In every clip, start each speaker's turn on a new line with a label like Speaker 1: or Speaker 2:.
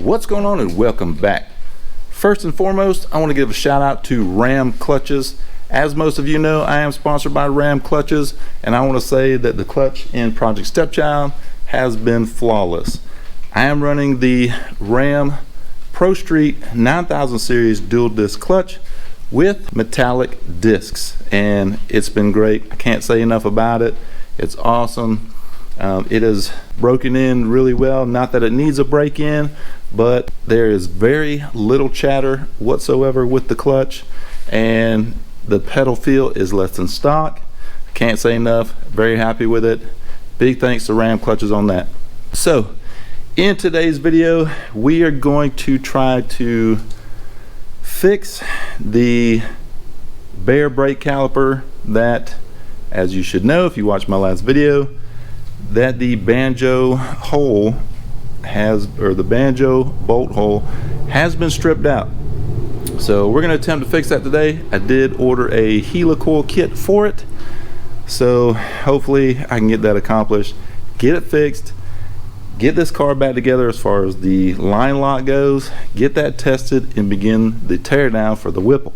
Speaker 1: What's going on, and welcome back. First and foremost, I want to give a shout out to Ram Clutches. As most of you know, I am sponsored by Ram Clutches, and I want to say that the clutch in Project Stepchild has been flawless. I am running the Ram Pro Street 9000 series dual disc clutch with metallic discs, and it's been great. I can't say enough about it. It's awesome. It is broken in really well. Not that it needs a break in, but there is very little chatter whatsoever with the clutch, and the pedal feel is less than stock. Can't say enough. Very happy with it. Big thanks to Ram Clutches on that. So in today's video, we are going to try to fix the bare brake caliper that, as you should know if you watched my last video, that the banjo hole has, or the banjo bolt hole has been stripped out. So we're going to attempt to fix that today. I did order a helicoil kit for it, so hopefully I can get that accomplished, get it fixed, get this car back together as far as the line lock goes, get that tested, and begin the tear down for the Whipple.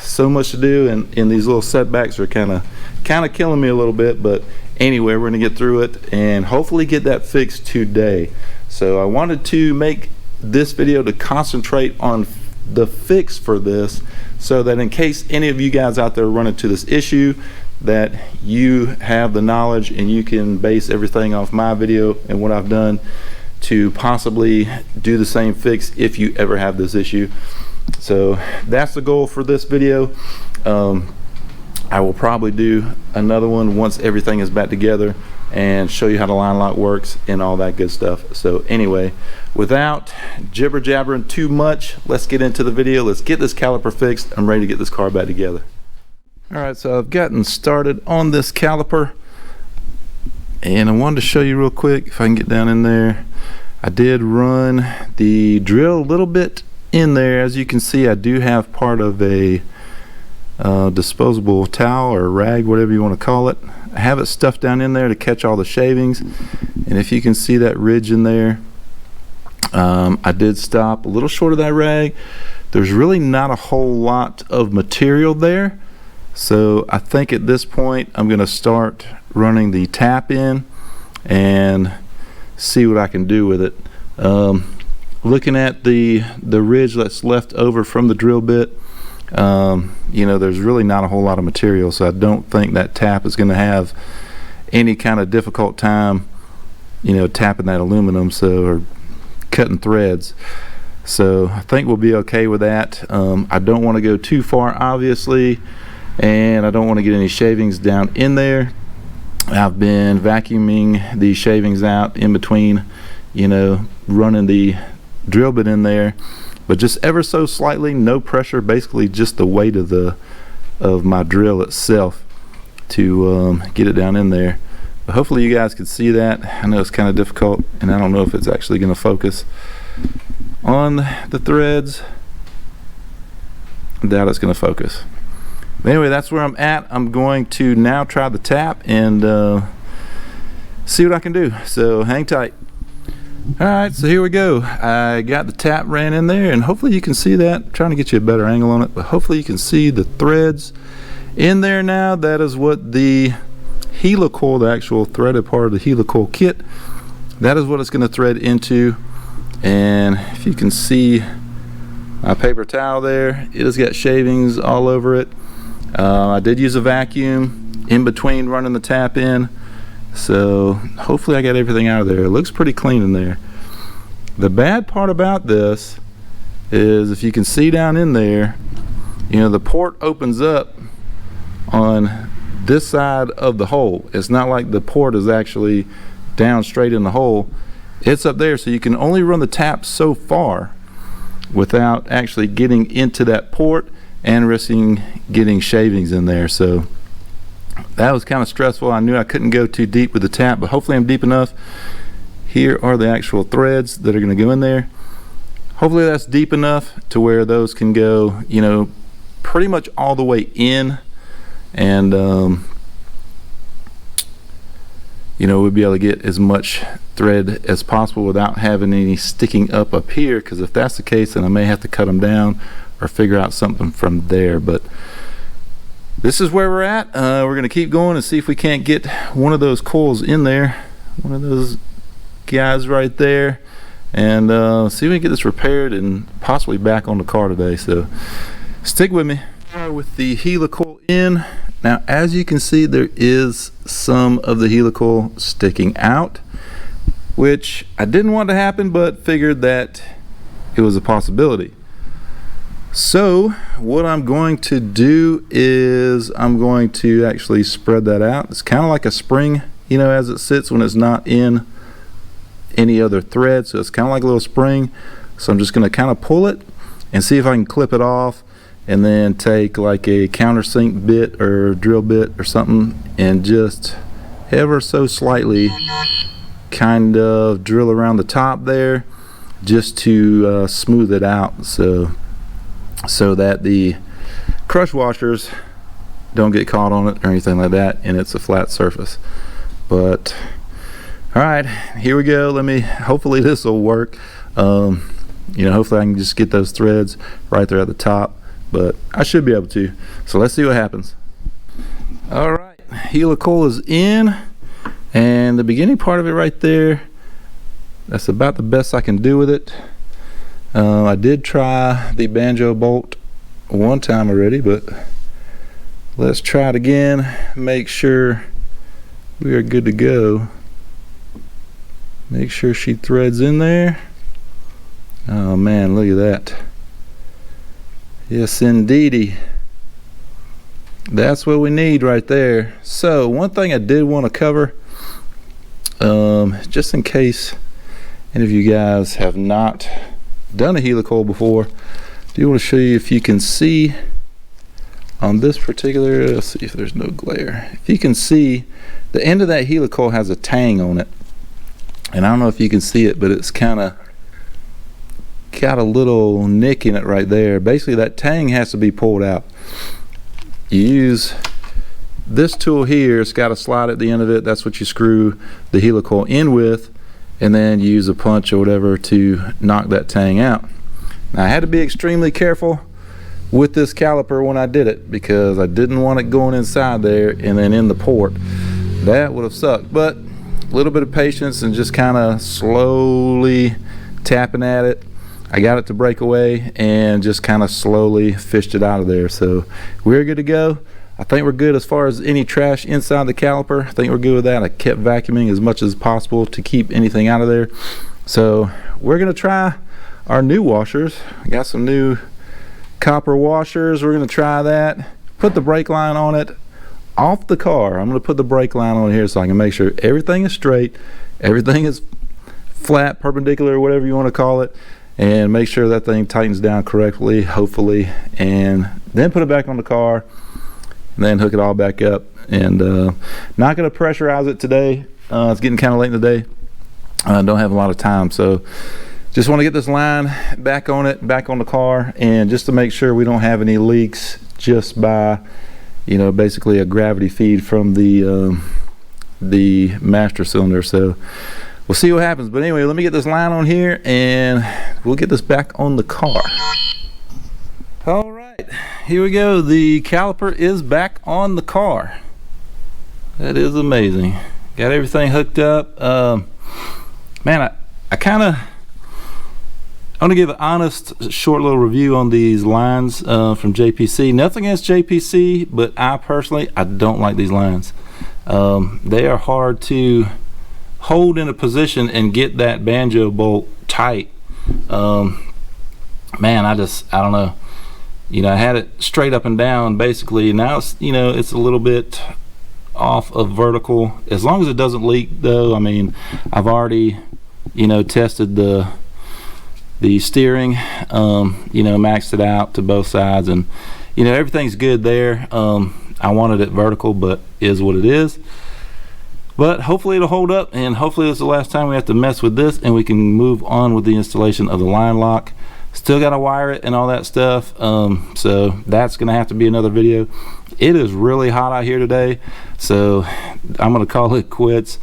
Speaker 1: So much to do, and these little setbacks are kind of killing me a little bit, but anyway, we're going to get through it and hopefully get that fixed today. So I wanted to make this video to concentrate on the fix for this, so that in case any of you guys out there run into this issue, that you have the knowledge and you can base everything off my video and what I've done to possibly do the same fix if you ever have this issue. So that's the goal for this video. I will probably do another one once everything is back together and show you how the line lock works and all that good stuff. So anyway, without jibber jabbering too much, let's get into the video. Let's get this caliper fixed. I'm ready to get this car back together. All right, so I've gotten started on this caliper, and I wanted to show you real quick if I can get down in there. I did run the drill a little bit in there. As you can see, I do have part of a disposable towel or rag, whatever you want to call it. I have it stuffed down in there to catch all the shavings, and if you can see that ridge in there, I did stop a little short of that rag. There's really not a whole lot of material there, so I think at this point I'm going to start running the tap in and see what I can do with it. Looking at the ridge that's left over from the drill bit, you know, there's really not a whole lot of material, so I don't think that tap is going to have any kind of difficult time, you know, tapping that aluminum, so, or cutting threads. So I think we'll be okay with that. I don't want to go too far, obviously, and I don't want to get any shavings down in there. I've been vacuuming the shavings out in between, you know, running the drill bit in there, but just ever so slightly, no pressure, basically just the weight of my drill itself to get it down in there. But hopefully you guys can see that. I know it's kind of difficult, and I don't know if it's actually going to focus on the threads. I doubt it's going to focus. But anyway, that's where I'm at. I'm going to now try the tap and see what I can do, so hang tight. Alright, so here we go. I got the tap ran in there, and hopefully you can see that. I'm trying to get you a better angle on it, but hopefully you can see the threads in there now. That is what the helicoil, the actual threaded part of the helicoil kit, that is what it's going to thread into. And if you can see my paper towel there, it has got shavings all over it. I did use a vacuum in between running the tap in, so hopefully I got everything out of there. It looks pretty clean in there. The bad part about this is, if you can see down in there, you know, the port opens up on this side of the hole. It's not like the port is actually down straight in the hole. It's up there, so you can only run the tap so far without actually getting into that port and risking getting shavings in there. So that was kind of stressful. I knew I couldn't go too deep with the tap, but hopefully I'm deep enough. Here are the actual threads that are going to go in there. Hopefully that's deep enough to where those can go, you know, pretty much all the way in. And you know, we'll be able to get as much thread as possible without having any sticking up here, because if that's the case, then I may have to cut them down or figure out something from there. But this is where we're at. We're going to keep going and see if we can't get one of those coils in there, one of those guys right there, and see if we can get this repaired and possibly back on the car today. So stick with me. With the helicoil in, now as you can see, there is some of the helicoil sticking out, which I didn't want to happen, but figured that it was a possibility. So what I'm going to do is I'm going to actually spread that out. It's kind of like a spring, you know, as it sits when it's not in any other thread, so it's kind of like a little spring. So I'm just going to kind of pull it and see if I can clip it off, and then take like a countersink bit or drill bit or something and just ever so slightly kind of drill around the top there, just to smooth it out, so that the crush washers don't get caught on it or anything like that, and it's a flat surface. But all right, here we go. Hopefully this will work. You know, hopefully I can just get those threads right there at the top, but I should be able to. So let's see what happens. All right, helicoil is in, and the beginning part of it right there, that's about the best I can do with it. I did try the banjo bolt one time already, but let's try it again, make sure we are good to go. Make sure she threads in there. Oh man, look at that. Yes indeedy, that's what we need right there. So one thing I did want to cover, just in case any of you guys have not done a helicoil before, I do want to show you, if you can see on this particular, let's see if there's no glare, if you can see the end of that helicoil has a tang on it, and I don't know if you can see it, but it's kind of got a little nick in it right there. Basically that tang has to be pulled out. You use this tool here, it's got a slide at the end of it, that's what you screw the helicoil in with, and then you use a punch or whatever to knock that tang out. Now I had to be extremely careful with this caliper when I did it, because I didn't want it going inside there and then in the port. That would have sucked, but a little bit of patience and just kind of slowly tapping at it, I got it to break away and just kind of slowly fished it out of there. So we're good to go. I think we're good as far as any trash inside the caliper. I think we're good with that. I kept vacuuming as much as possible to keep anything out of there. So we're gonna try our new washers. I got some new copper washers. We're gonna try that. Put the brake line on it off the car. I'm gonna put the brake line on here so I can make sure everything is straight, everything is flat, perpendicular, whatever you want to call it, and make sure that thing tightens down correctly, hopefully, and then put it back on the car, and then hook it all back up. And not going to pressurize it today. It's getting kind of late in the day. I don't have a lot of time, so just want to get this line back on it, back on the car, and just to make sure we don't have any leaks just by, you know, basically a gravity feed from the master cylinder. So we'll see what happens. But anyway, let me get this line on here and we'll get this back on the car. All right, here we go. The caliper is back on the car. That is amazing. Got everything hooked up. Man, I want to give an honest short little review on these lines from JPC. Nothing against JPC, but I personally don't like these lines. They are hard to hold in a position and get that banjo bolt tight. Man, I don't know. You know, I had it straight up and down basically. Now it's, you know, it's a little bit off of vertical. As long as it doesn't leak though. I mean, I've already, you know, tested the steering, you know, maxed it out to both sides, and you know, everything's good there. I wanted it vertical, but is what it is. But hopefully it'll hold up, and hopefully this is the last time we have to mess with this, and we can move on with the installation of the line lock. Still got to wire it and all that stuff, so that's gonna have to be another video. It is really hot out here today, so I'm gonna call it quits.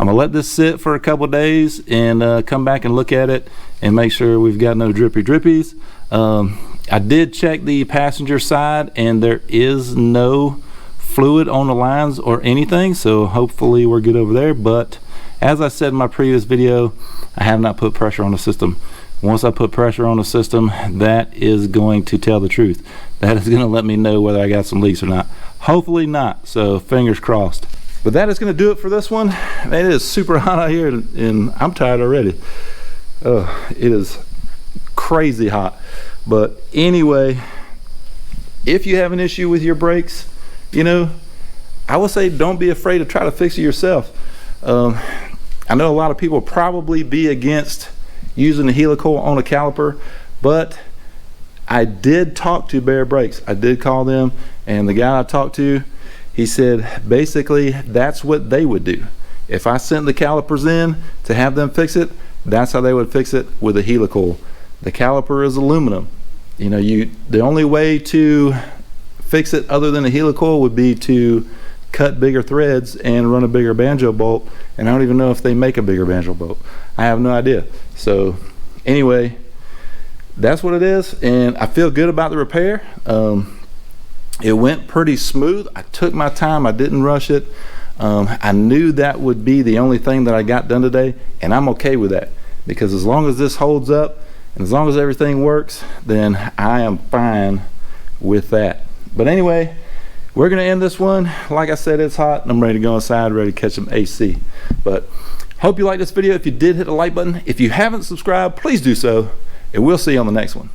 Speaker 1: I'm gonna let this sit for a couple days and come back and look at it and make sure we've got no drippy drippies. I did check the passenger side and there is no fluid on the lines or anything, so hopefully we're good over there. But as I said in my previous video, I have not put pressure on the system. Once I put pressure on the system, that is going to tell the truth. That is going to let me know whether I got some leaks or not. Hopefully not, so fingers crossed. But that is going to do it for this one. Man, it is super hot out here and I'm tired already. It is crazy hot. But anyway, if you have an issue with your brakes, you know, I would say don't be afraid to try to fix it yourself. I know a lot of people probably be against using the helicoil on a caliper, but I did talk to Baer Brakes. I did call them, and the guy I talked to, he said basically that's what they would do. If I sent the calipers in to have them fix it, that's how they would fix it with a helicoil. The caliper is aluminum. You know, the only way to fix it other than a helicoil would be to cut bigger threads and run a bigger banjo bolt, and I don't even know if they make a bigger banjo bolt. I have no idea. So anyway, that's what it is, and I feel good about the repair. It went pretty smooth. I took my time, I didn't rush it. I knew that would be the only thing that I got done today, and I'm okay with that, because as long as this holds up and as long as everything works, then I am fine with that. But anyway, we're gonna end this one. Like I said, it's hot and I'm ready to go inside, ready to catch some AC. But hope you liked this video. If you did, hit the like button. If you haven't subscribed, please do so, and we'll see you on the next one.